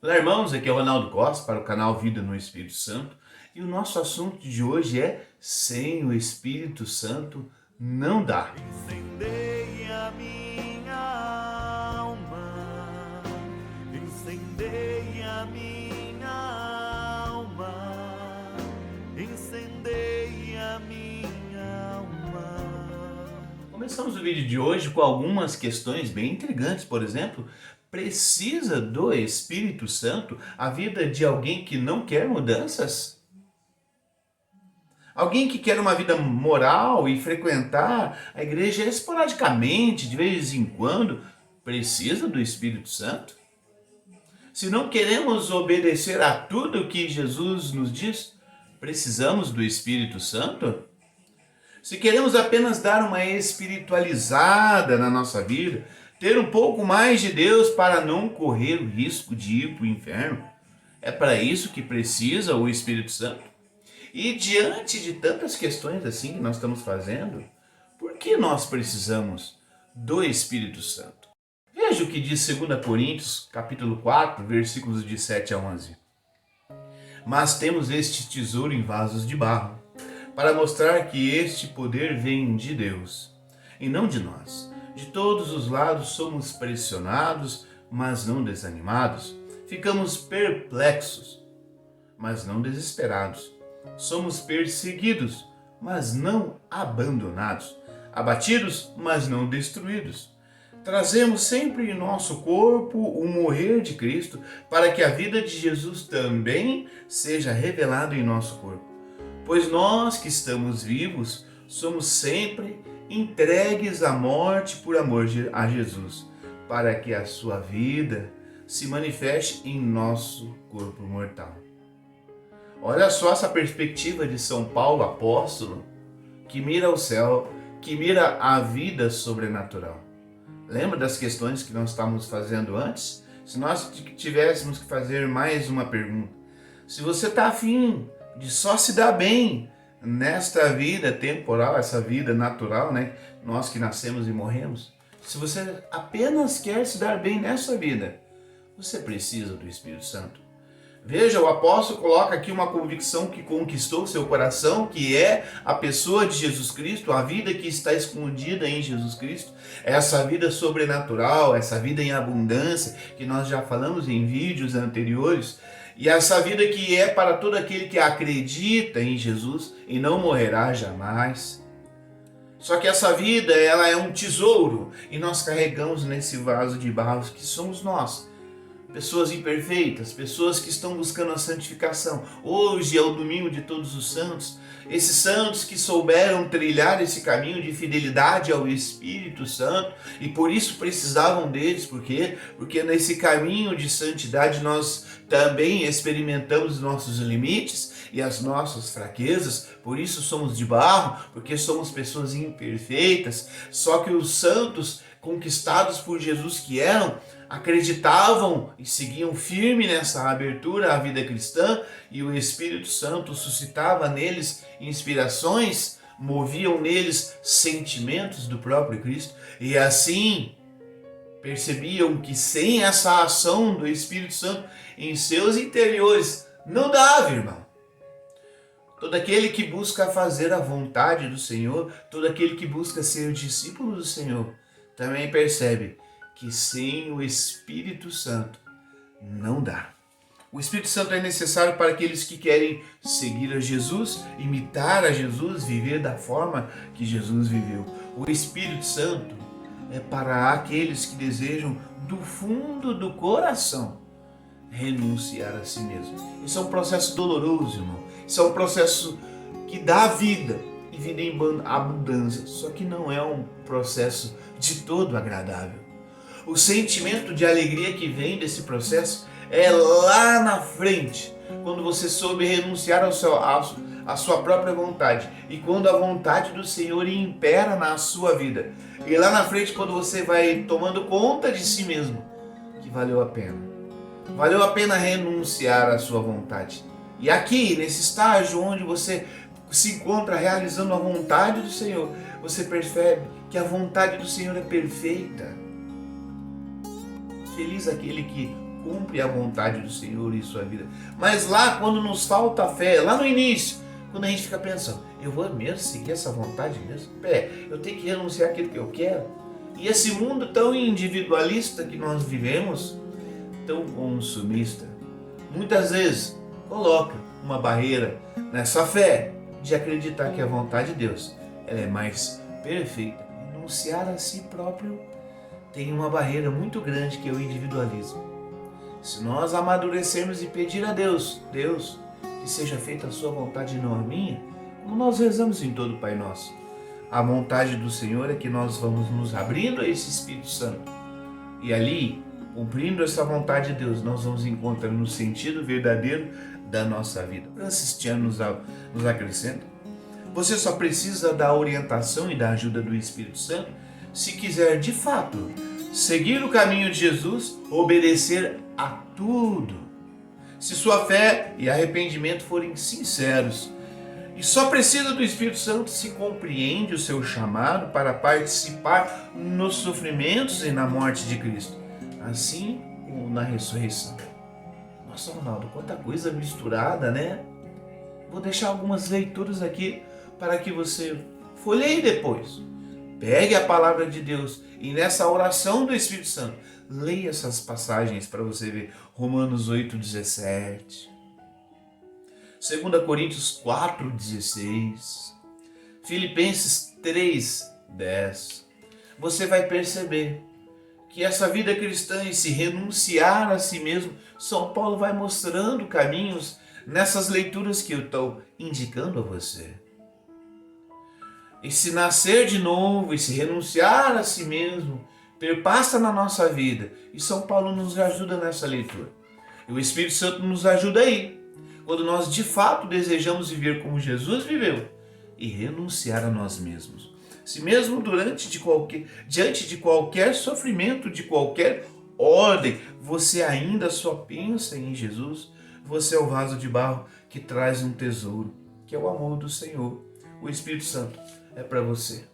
Olá, irmãos, aqui é o Ronaldo Costa para o canal Vida no Espírito Santo e o nosso assunto de hoje é: sem o Espírito Santo não dá. Incendeia minha alma, incendeia minha alma, incendeia minha alma. Começamos o vídeo de hoje com algumas questões bem intrigantes. Por exemplo, precisa do Espírito Santo a vida de alguém que não quer mudanças? Alguém que quer uma vida moral e frequentar a igreja esporadicamente, de vez em quando, precisa do Espírito Santo? Se não queremos obedecer a tudo que Jesus nos diz, precisamos do Espírito Santo? Se queremos apenas dar uma espiritualizada na nossa vida, ter um pouco mais de Deus para não correr o risco de ir para o inferno, é para isso que precisa o Espírito Santo? E diante de tantas questões assim que nós estamos fazendo, por que nós precisamos do Espírito Santo? Veja o que diz 2 Coríntios, capítulo 4, versículos de 7 a 11. Mas temos este tesouro em vasos de barro, para mostrar que este poder vem de Deus, e não de nós. De todos os lados somos pressionados, mas não desanimados. Ficamos perplexos, mas não desesperados. Somos perseguidos, mas não abandonados. Abatidos, mas não destruídos. Trazemos sempre em nosso corpo o morrer de Cristo, para que a vida de Jesus também seja revelada em nosso corpo. Pois nós que estamos vivos, somos sempre entregues à morte por amor a Jesus, para que a sua vida se manifeste em nosso corpo mortal. Olha só essa perspectiva de São Paulo, apóstolo, que mira o céu, que mira a vida sobrenatural. Lembra das questões que nós estávamos fazendo antes? Se nós tivéssemos que fazer mais uma pergunta: se você está afim de só se dar bem nesta vida temporal, essa vida natural, né? Nós que nascemos e morremos. Se você apenas quer se dar bem nessa vida, você precisa do Espírito Santo. Veja, o apóstolo coloca aqui uma convicção que conquistou seu coração, que é a pessoa de Jesus Cristo, a vida que está escondida em Jesus Cristo, essa vida sobrenatural, essa vida em abundância, que nós já falamos em vídeos anteriores, e essa vida que é para todo aquele que acredita em Jesus e não morrerá jamais. Só que essa vida, ela é um tesouro, e nós carregamos nesse vaso de barro que somos nós. Pessoas imperfeitas, pessoas que estão buscando a santificação. Hoje é o domingo de todos os santos. Esses santos que souberam trilhar esse caminho de fidelidade ao Espírito Santo e por isso precisavam deles. Por quê? Porque nesse caminho de santidade nós também experimentamos os nossos limites e as nossas fraquezas. Por isso somos de barro, porque somos pessoas imperfeitas. Só que os santos conquistados por Jesus que eram, acreditavam e seguiam firme nessa abertura à vida cristã, e o Espírito Santo suscitava neles inspirações, moviam neles sentimentos do próprio Cristo, e assim percebiam que sem essa ação do Espírito Santo em seus interiores não dava, irmão. Todo aquele que busca fazer a vontade do Senhor, todo aquele que busca ser discípulo do Senhor, também percebe que sem o Espírito Santo não dá. O Espírito Santo é necessário para aqueles que querem seguir a Jesus, imitar a Jesus, viver da forma que Jesus viveu. O Espírito Santo é para aqueles que desejam do fundo do coração renunciar a si mesmo. Isso é um processo doloroso, irmão. Isso é um processo que dá vida e vida em abundância. Só que não é um processo de todo agradável. O sentimento de alegria que vem desse processo é lá na frente, quando você soube renunciar à sua própria vontade e quando a vontade do Senhor impera na sua vida. E lá na frente, quando você vai tomando conta de si mesmo, que valeu a pena. Valeu a pena renunciar à sua vontade. E aqui, nesse estágio onde você se encontra realizando a vontade do Senhor, você percebe que a vontade do Senhor é perfeita. Feliz aquele que cumpre a vontade do Senhor em sua vida. Mas lá, quando nos falta fé, lá no início, quando a gente fica pensando, eu vou mesmo seguir essa vontade mesmo? Eu tenho que renunciar àquilo que eu quero? E esse mundo tão individualista que nós vivemos, tão consumista, muitas vezes coloca uma barreira nessa fé de acreditar que a vontade de Deus ela é mais perfeita. Renunciar a si próprio tem uma barreira muito grande que é o individualismo. Se nós amadurecermos e pedir a Deus, Deus, que seja feita a sua vontade e não a minha, como nós rezamos em todo o Pai Nosso, a vontade do Senhor é que nós vamos nos abrindo a esse Espírito Santo. E ali, cumprindo essa vontade de Deus, nós vamos encontrando o sentido verdadeiro da nossa vida. Francis Chan nos acrescenta: você só precisa da orientação e da ajuda do Espírito Santo se quiser de fato seguir o caminho de Jesus, obedecer a tudo. Se sua fé e arrependimento forem sinceros, e só precisa do Espírito Santo se compreende o seu chamado para participar nos sofrimentos e na morte de Cristo, assim como na ressurreição. Nossa, Ronaldo, quanta coisa misturada, né? Vou deixar algumas leituras aqui para que você folheie depois. Pegue a palavra de Deus e nessa oração do Espírito Santo, leia essas passagens para você ver. Romanos 8:17, 2 Coríntios 4:16, Filipenses 3:10. Você vai perceber que essa vida cristã e se renunciar a si mesmo, São Paulo vai mostrando caminhos nessas leituras que eu estou indicando a você. E se nascer de novo e se renunciar a si mesmo, perpassa na nossa vida. E São Paulo nos ajuda nessa leitura. E o Espírito Santo nos ajuda aí, quando nós de fato desejamos viver como Jesus viveu e renunciar a nós mesmos. Se mesmo diante de qualquer sofrimento, de qualquer ordem, você ainda só pensa em Jesus, você é o vaso de barro que traz um tesouro, que é o amor do Senhor. O Espírito Santo é para você.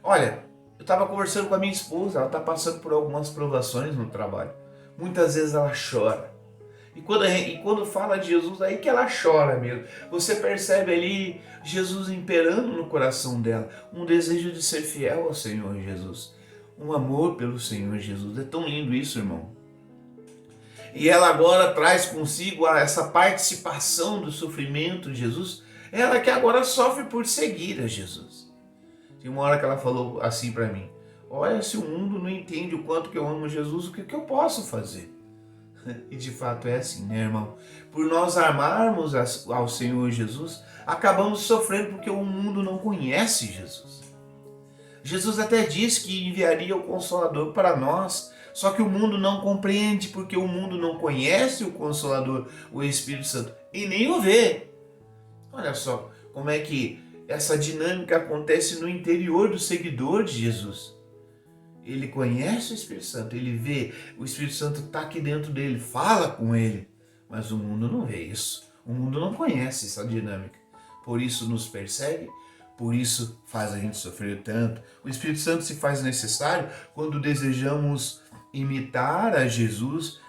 Olha, eu estava conversando com a minha esposa, ela está passando por algumas provações no trabalho. Muitas vezes ela chora. E quando fala de Jesus, aí que ela chora mesmo. Você percebe ali Jesus imperando no coração dela, um desejo de ser fiel ao Senhor Jesus, um amor pelo Senhor Jesus. É tão lindo isso, irmão. E ela agora traz consigo essa participação do sofrimento de Jesus, ela que agora sofre por seguir a Jesus. Tem uma hora que ela falou assim para mim: olha, se o mundo não entende o quanto que eu amo Jesus, o que eu posso fazer? E de fato é assim, né, irmão? Por nós amarmos ao Senhor Jesus, acabamos sofrendo porque o mundo não conhece Jesus. Jesus até disse que enviaria o Consolador para nós, só que o mundo não compreende porque o mundo não conhece o Consolador, o Espírito Santo, e nem o vê. Olha só como é que essa dinâmica acontece no interior do seguidor de Jesus. Ele conhece o Espírito Santo, ele vê, o Espírito Santo está aqui dentro dele, fala com ele, mas o mundo não vê isso, o mundo não conhece essa dinâmica, por isso nos persegue, por isso faz a gente sofrer tanto. O Espírito Santo se faz necessário quando desejamos imitar a Jesus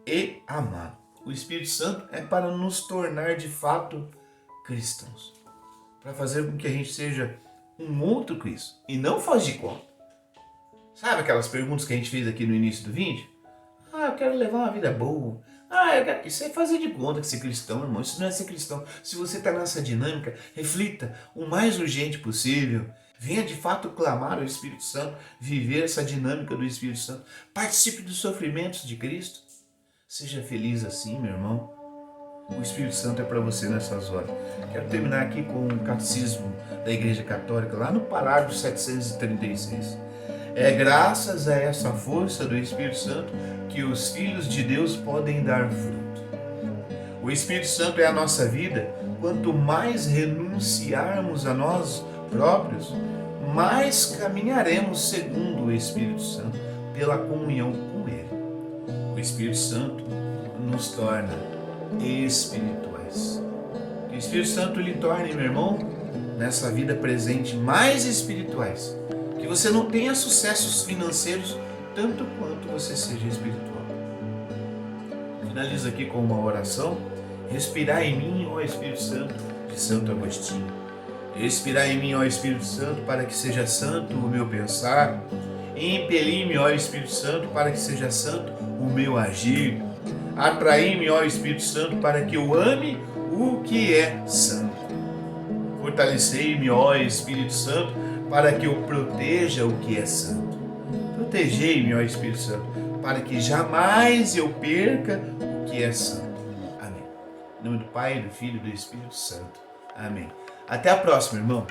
e amar. O Espírito Santo é para nos tornar de fato cristãos, para fazer com que a gente seja um outro Cristo e não faz de conta. Sabe aquelas perguntas que a gente fez aqui no início do vídeo? Eu quero levar uma vida boa. Isso é fazer de conta que ser cristão, irmão. Isso não é ser cristão. Se você está nessa dinâmica, reflita o mais urgente possível. Venha de fato clamar ao Espírito Santo, viver essa dinâmica do Espírito Santo. Participe dos sofrimentos de Cristo. Seja feliz assim, meu irmão. O Espírito Santo é para você nessas horas. Quero terminar aqui com o Catecismo da Igreja Católica, lá no parágrafo 736. É graças a essa força do Espírito Santo que os filhos de Deus podem dar fruto. O Espírito Santo é a nossa vida. Quanto mais renunciarmos a nós próprios, mais caminharemos segundo o Espírito Santo, pela comunhão com Ele. O Espírito Santo nos torna espirituais. Que o Espírito Santo lhe torne, meu irmão, nessa vida presente, mais espirituais. Que você não tenha sucessos financeiros tanto quanto você seja espiritual. Finalizo aqui com uma oração. Respirai em mim, ó Espírito Santo, de Santo Agostinho. Respirai em mim, ó Espírito Santo, para que seja santo o meu pensar. Impeli-me, ó Espírito Santo, para que seja santo o meu agir. Atraí-me, ó Espírito Santo, para que eu ame o que é santo. Fortalecei-me, ó Espírito Santo, para que eu proteja o que é santo. Protegei-me, ó Espírito Santo, para que jamais eu perca o que é santo. Amém. Em nome do Pai, do Filho e do Espírito Santo. Amém. Até a próxima, irmão.